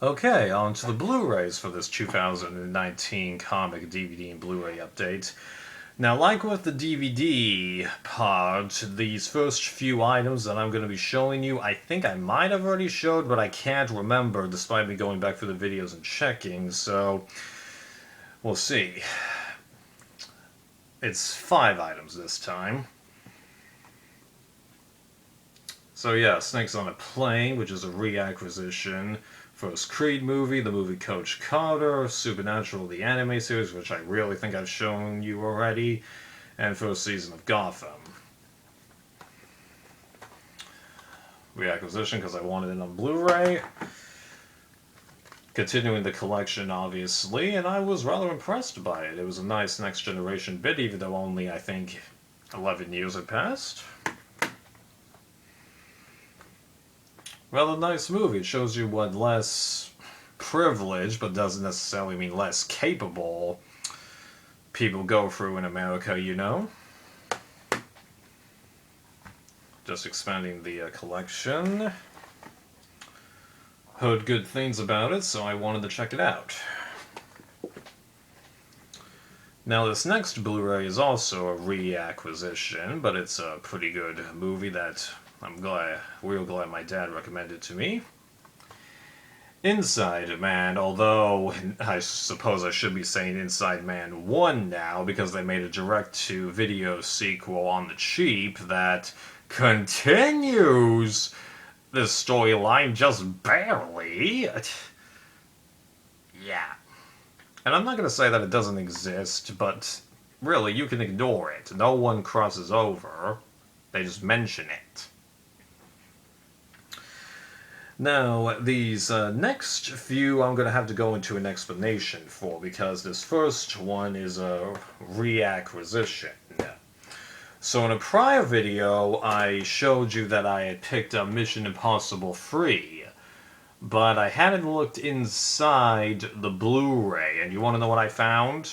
Okay, on to the Blu-rays for this 2019 comic DVD and Blu-ray update. Now, like with the DVD part, these first few items that I'm going to be showing you, I think I might have already showed, but I can't remember despite me going back through the videos and checking, so we'll see. It's 5 items this time. So yeah, Snakes on a Plane, which is a reacquisition. First Creed movie, the movie Coach Carter, Supernatural, the anime series, which I really think I've shown you already, and first season of Gotham. Reacquisition because I wanted it on Blu-ray. Continuing the collection, obviously, and I was rather impressed by it. It was a nice next generation bit, even though only, I think, 11 years had passed. Rather nice movie. It shows you what less privileged, but doesn't necessarily mean less capable, people go through in America, you know? Just expanding the collection. Heard good things about it, so I wanted to check it out. Now this next Blu-ray is also a reacquisition, but it's a pretty good movie that I'm real glad my dad recommended to me. Inside Man, although I suppose I should be saying Inside Man 1 now, because they made a direct-to-video sequel on the cheap that continues this storyline just barely. Yeah. And I'm not going to say that it doesn't exist, but really, you can ignore it. No one crosses over. They just mention it. Now, these next few I'm going to have to go into an explanation for, because this first one is a reacquisition. So in a prior video, I showed you that I had picked up Mission Impossible 3, but I hadn't looked inside the Blu-ray, and you want to know what I found?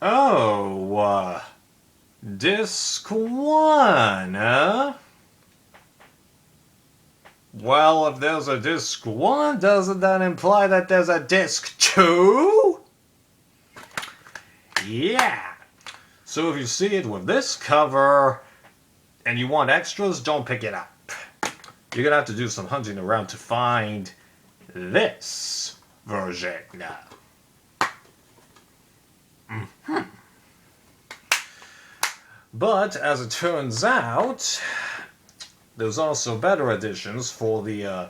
Oh, Disc 1, huh? Well, if there's a Disc 1, doesn't that imply that there's a Disc 2? Yeah. So if you see it with this cover, and you want extras, don't pick it up. You're gonna have to do some hunting around to find this version. But, as it turns out, there's also better editions for the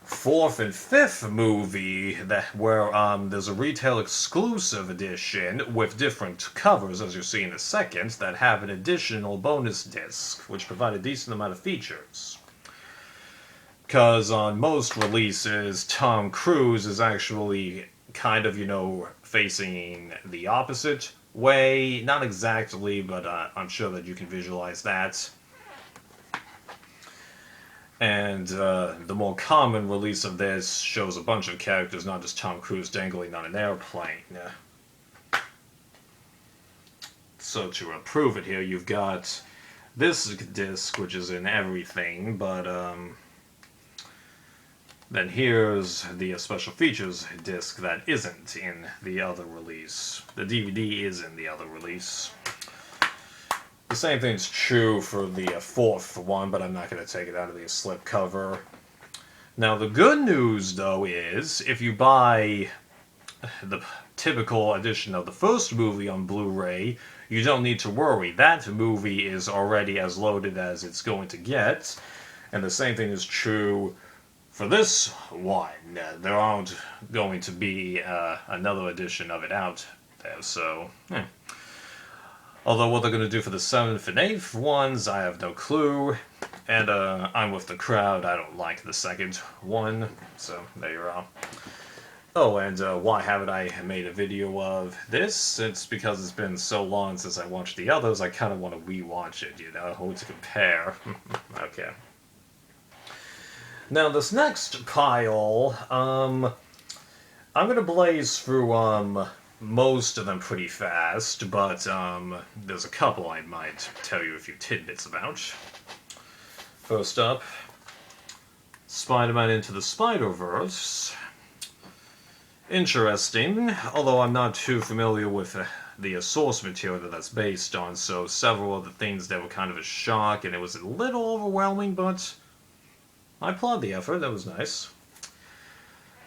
4th and 5th movie where there's a retail exclusive edition with different covers, as you see in a second, that have an additional bonus disc, which provide a decent amount of features. Because on most releases, Tom Cruise is actually kind of, facing the opposite way. Not exactly, but I'm sure that you can visualize that. And the more common release of this shows a bunch of characters, not just Tom Cruise dangling on an airplane. So to prove it here, you've got this disc, which is in everything, but then here's the special features disc that isn't in the other release. The DVD is in the other release. The same thing's true for the 4th one, but I'm not going to take it out of the slipcover. Now, the good news, though, is if you buy the typical edition of the first movie on Blu-ray, you don't need to worry. That movie is already as loaded as it's going to get. And the same thing is true for this one. There aren't going to be another edition of it out there, so... Although what they're going to do for the 7th and 8th ones, I have no clue. And I'm with the crowd, I don't like the second one, so there you are. Oh, and why haven't I made a video of this? It's because it's been so long since I watched the others, I kind of want to rewatch it, to compare. Okay. Now, this next pile, I'm going to blaze through most of them pretty fast, but there's a couple I might tell you a few tidbits about. First up, Spider-Man Into the Spider-Verse. Interesting, although I'm not too familiar with the source material that's based on, so several of the things that were kind of a shock, and it was a little overwhelming, but I applaud the effort. That was nice.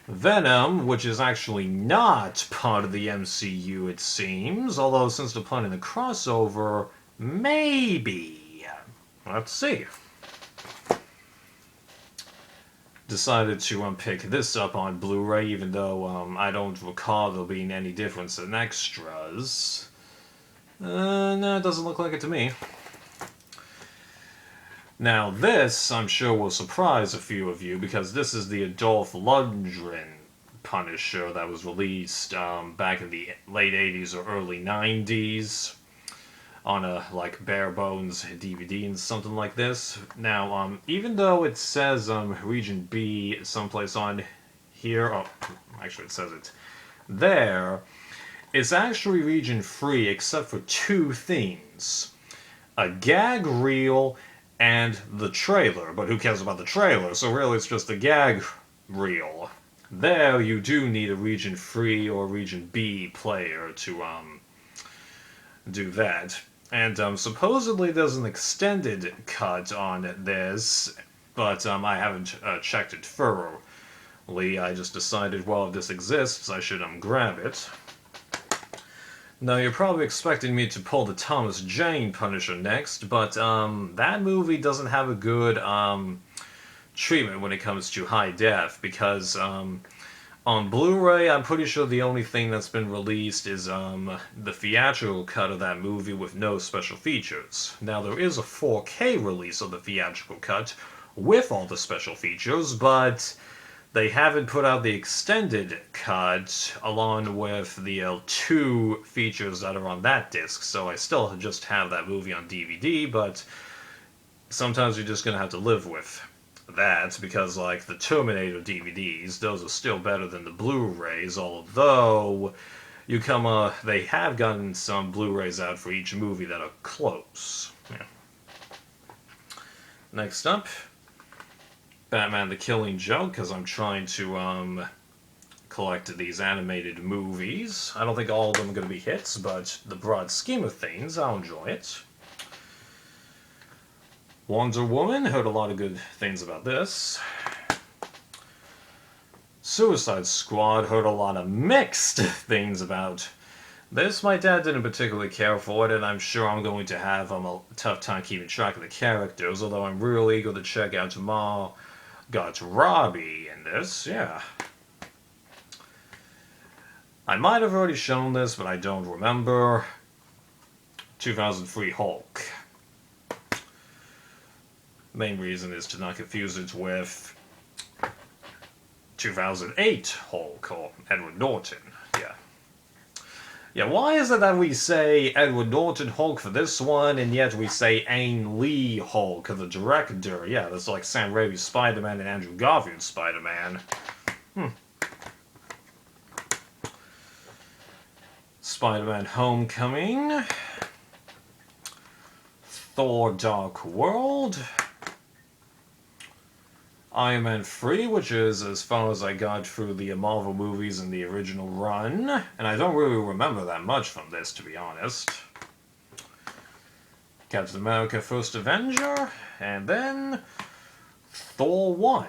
Venom, which is actually not part of the MCU, it seems, although since they're planning a crossover, maybe. Let's see. Decided to pick this up on Blu-ray, even though I don't recall there being any difference in extras. No, it doesn't look like it to me. Now this, I'm sure, will surprise a few of you, because this is the Dolph Lundgren Punisher that was released back in the late 80s or early 90s on a, like, bare bones DVD and something like this. Now, even though it says Region B someplace on here, oh, actually it says it there, it's actually region free except for two things. A gag reel and the trailer, but who cares about the trailer? So really it's just a gag reel. There you do need a region free or region B player to do that. And supposedly there's an extended cut on this, but I haven't checked it thoroughly. I just decided, well, if this exists, I should grab it. Now, you're probably expecting me to pull the Thomas Jane Punisher next, but that movie doesn't have a good treatment when it comes to high def, because on Blu-ray, I'm pretty sure the only thing that's been released is the theatrical cut of that movie with no special features. Now, there is a 4K release of the theatrical cut with all the special features, but they haven't put out the extended cut along with the two features that are on that disc, so I still just have that movie on DVD, but sometimes you're just going to have to live with that, because like the Terminator DVDs, those are still better than the Blu-rays, although they have gotten some Blu-rays out for each movie that are close. Yeah. Next up, Batman the Killing Joke, because I'm trying to collect these animated movies. I don't think all of them are going to be hits, but the broad scheme of things, I'll enjoy it. Wonder Woman, heard a lot of good things about this. Suicide Squad, heard a lot of mixed things about this. My dad didn't particularly care for it, and I'm sure I'm going to have a tough time keeping track of the characters, although I'm real eager to check out tomorrow. Got Robbie in this, yeah. I might have already shown this, but I don't remember. 2003 Hulk. Main reason is to not confuse it with 2008 Hulk, or Edward Norton, yeah. Yeah, why is it that we say Edward Norton Hulk for this one, and yet we say Ang Lee Hulk, the director? Yeah, that's like Sam Raimi's Spider-Man and Andrew Garfield's Spider-Man. Spider-Man Homecoming. Thor Dark World. Iron Man 3, which is as far as I got through the Marvel movies in the original run, and I don't really remember that much from this, to be honest. Captain America First Avenger, and then Thor 1.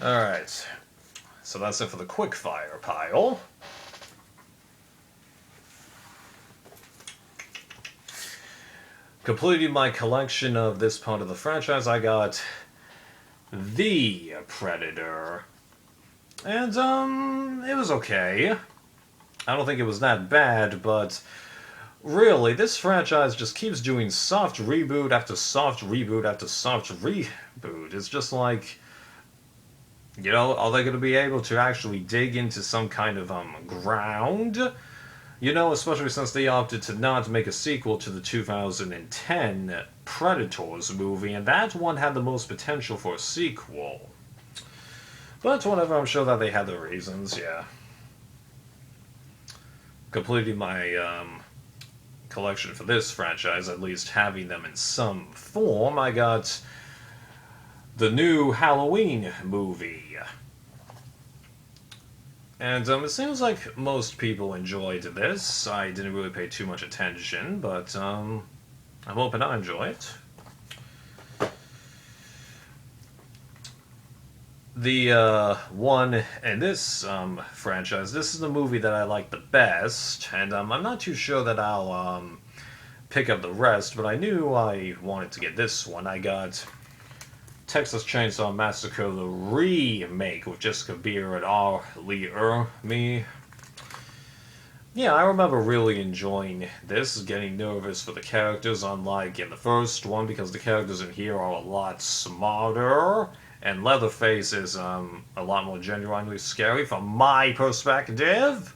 Alright, so that's it for the quickfire pile. Completing my collection of this part of the franchise, I got The Predator, and it was okay. I don't think it was that bad, but really, this franchise just keeps doing soft reboot after soft reboot after soft reboot. It's just like, you know, are they going to be able to actually dig into some kind of ground? You know, especially since they opted to not make a sequel to the 2010 Predators movie, and that one had the most potential for a sequel. But whatever, I'm sure that they had their reasons, yeah. Completing my collection for this franchise, at least having them in some form, I got the new Halloween movie. And it seems like most people enjoyed this. I didn't really pay too much attention, but I'm hoping I enjoy it. The one in this franchise, this is the movie that I like the best, and I'm not too sure that I'll pick up the rest, but I knew I wanted to get this one. I got Texas Chainsaw Massacre, the remake with Jessica Biel and R. Lee Ermey. Yeah, I remember really enjoying this, getting nervous for the characters, unlike in the first one, because the characters in here are a lot smarter, and Leatherface is a lot more genuinely scary from my perspective.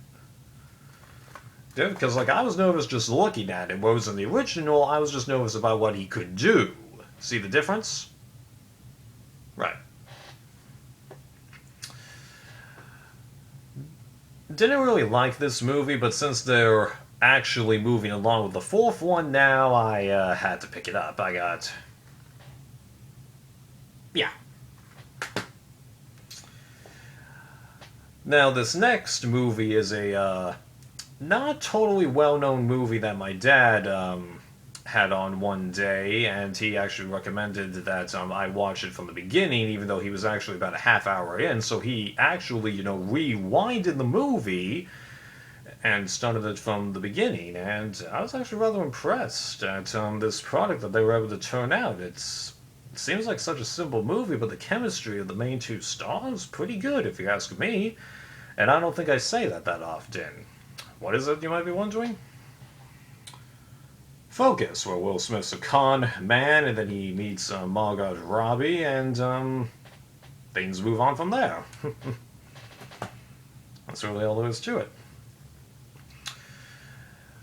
Because, like, I was nervous just looking at him, whereas in the original, I was just nervous about what he could do. See the difference? Right. Didn't really like this movie, but since they're actually moving along with the fourth one now, I had to pick it up. I got... yeah. Now, this next movie is a not totally well-known movie that my dad had on one day, and he actually recommended that I watch it from the beginning, even though he was actually about a half hour in, so he actually, rewinded the movie and started it from the beginning, and I was actually rather impressed at this product that they were able to turn out. It seems like such a simple movie, but the chemistry of the main two stars is pretty good, if you ask me, and I don't think I say that often. What is it, you might be wondering? Focus, where Will Smith's a con man, and then he meets Margot Robbie, and things move on from there. That's really all there is to it.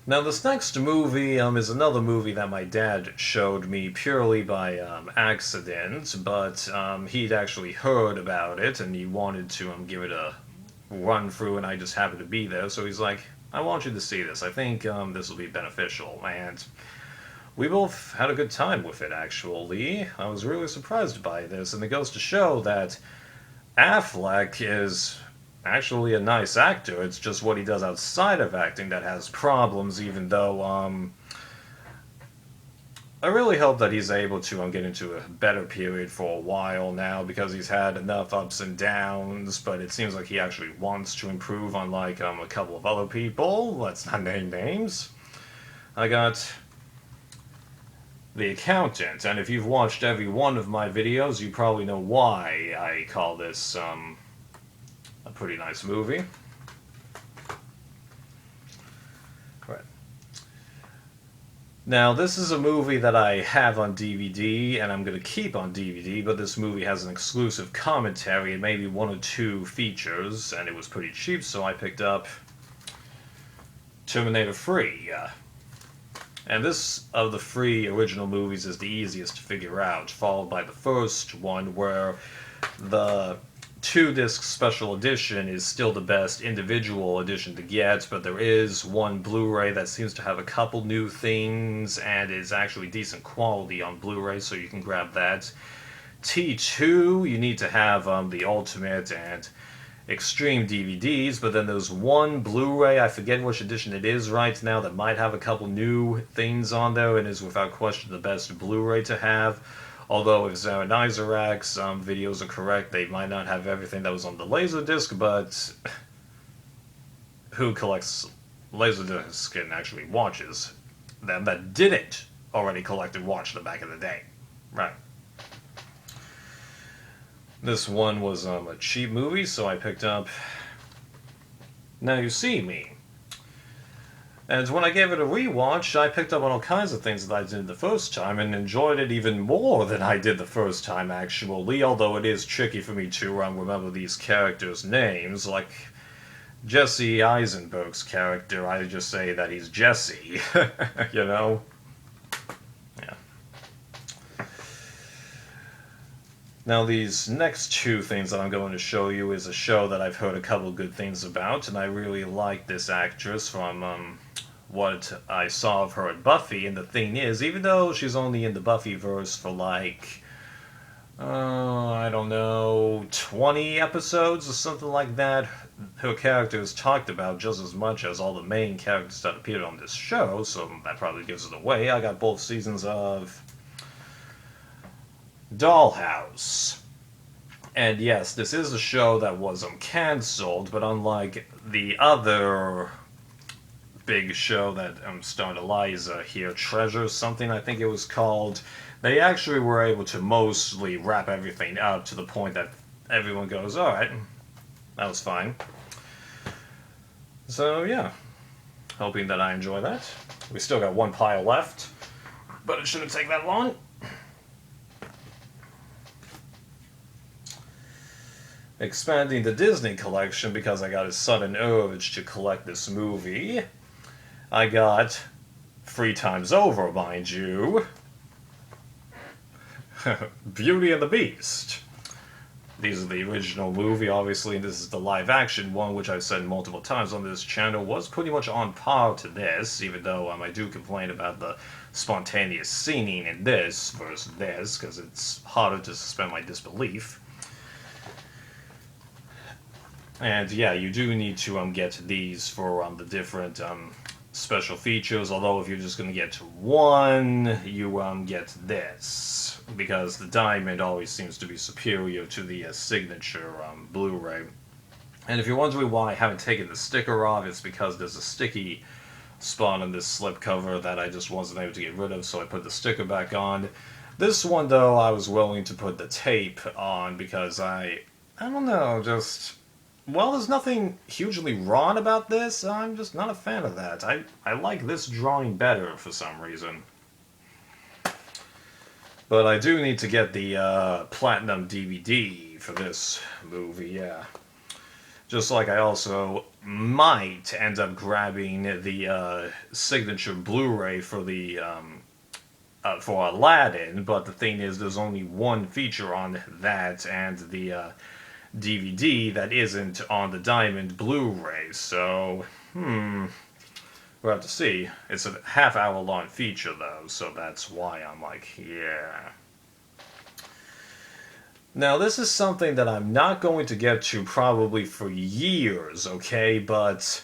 Now, this next movie is another movie that my dad showed me purely by accident, but he'd actually heard about it, and he wanted to give it a run through, and I just happened to be there, so he's like, I want you to see this. I think this will be beneficial, and we both had a good time with it, actually. I was really surprised by this, and it goes to show that Affleck is actually a nice actor. It's just what he does outside of acting that has problems, even though I really hope that he's able to get into a better period for a while now, because he's had enough ups and downs, but it seems like he actually wants to improve, unlike a couple of other people. Let's not name names. I got The Accountant, and if you've watched every one of my videos, you probably know why I call this a pretty nice movie. Right. Now, this is a movie that I have on DVD, and I'm going to keep on DVD, but this movie has an exclusive commentary and maybe one or two features, and it was pretty cheap, so I picked up Terminator 3. And this of the 3 original movies is the easiest to figure out, followed by the first one, where the 2-disc special edition is still the best individual edition to get, but there is one Blu-ray that seems to have a couple new things and is actually decent quality on Blu-ray, so you can grab that. T2, you need to have the Ultimate and Extreme DVDs, but then there's one Blu-ray, I forget which edition it is right now, that might have a couple new things on there and is without question the best Blu-ray to have. Although if Zaranizarak's videos are correct, they might not have everything that was on the Laserdisc, but who collects Laserdisc and actually watches them that didn't already collect and watch them back in the day? Right. This one was a cheap movie, so I picked up Now You See Me. And when I gave it a rewatch, I picked up on all kinds of things that I did the first time and enjoyed it even more than I did the first time, actually, although it is tricky for me to remember these characters' names. Like Jesse Eisenberg's character, I just say that he's Jesse, you know? Yeah. Now, these next two things that I'm going to show you is a show that I've heard a couple good things about, and I really like this actress from what I saw of her at Buffy, and the thing is, even though she's only in the Buffyverse for like I don't know, 20 episodes or something like that. Her character is talked about just as much as all the main characters that appeared on this show, so that probably gives it away. I got both seasons of Dollhouse. And yes, this is a show that was cancelled, but unlike the other big show that starred Eliza here, Treasure something I think it was called, they actually were able to mostly wrap everything up to the point that everyone goes, alright, that was fine. So yeah, hoping that I enjoy that. We still got one pile left, but it shouldn't take that long. Expanding the Disney collection because I got a sudden urge to collect this movie. I got 3 times over, mind you, Beauty and the Beast. These are the original movie, obviously, and this is the live-action one, which I've said multiple times on this channel, was pretty much on par to this, even though I do complain about the spontaneous singing in this versus this, because it's harder to suspend my disbelief. And yeah, you do need to get these for the different special features, although if you're just going to get one, you get this, because the diamond always seems to be superior to the signature Blu-ray. And if you're wondering why I haven't taken the sticker off, it's because there's a sticky spot on this slipcover that I just wasn't able to get rid of, so I put the sticker back on. This one, though, I was willing to put the tape on because I don't know, just... Well, there's nothing hugely wrong about this. I'm just not a fan of that. I like this drawing better for some reason. But I do need to get the Platinum DVD for this movie, yeah. Just like I also might end up grabbing the signature Blu-ray for the for Aladdin, but the thing is there's only one feature on that, and the DVD that isn't on the Diamond Blu-ray, so, we'll have to see. It's a half-hour long feature, though, so that's why I'm like, yeah. Now, this is something that I'm not going to get to probably for years, okay, but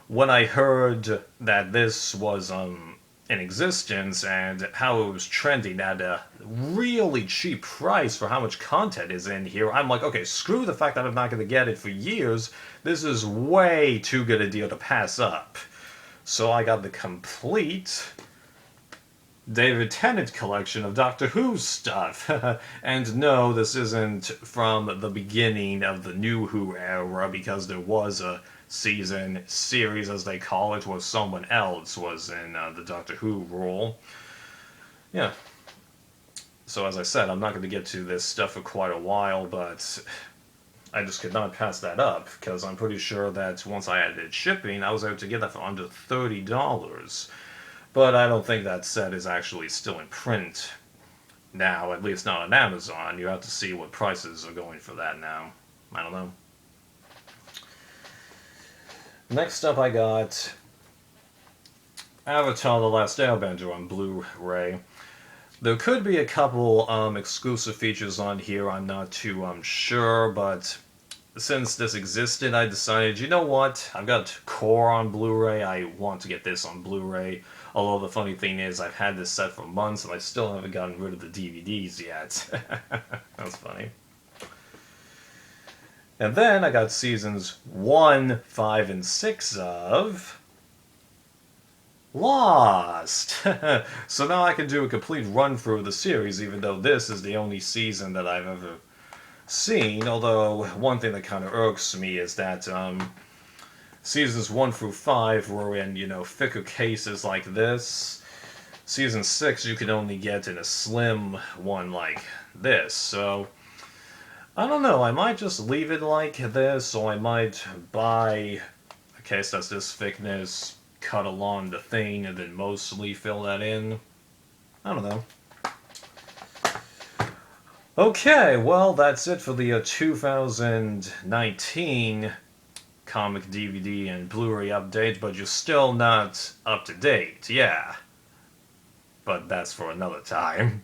when I heard that this was, in existence and how it was trending at a really cheap price for how much content is in here, I'm like, okay, screw the fact that I'm not going to get it for years. This is way too good a deal to pass up. So I got the complete David Tennant collection of Doctor Who stuff. And no, this isn't from the beginning of the New Who era, because there was a series, as they call it, where someone else was in the Doctor Who role. Yeah. So as I said, I'm not going to get to this stuff for quite a while, but I just could not pass that up, because I'm pretty sure that once I added shipping, I was able to get that for under $30. But I don't think that set is actually still in print now, at least not on Amazon. You have to see what prices are going for that now. I don't know. Next up, I got Avatar: The Last Airbender on Blu-ray. There could be a couple exclusive features on here, I'm not too sure, but since this existed, I decided, you know what, I've got Core on Blu-ray, I want to get this on Blu-ray, although the funny thing is, I've had this set for months, and I still haven't gotten rid of the DVDs yet. That's funny. And then I got seasons 1, 5, and 6 of Lost. So now I can do a complete run-through of the series, even though this is the only season that I've ever seen. Although, one thing that kind of irks me is that seasons 1 through 5 were in, thicker cases like this. Season 6 you can only get in a slim one like this, so... I don't know, I might just leave it like this, or I might buy a case that's this thickness, cut along the thing, and then mostly fill that in. I don't know. Okay, well, that's it for the 2019 comic DVD and Blu-ray update, but you're still not up to date, yeah. But that's for another time.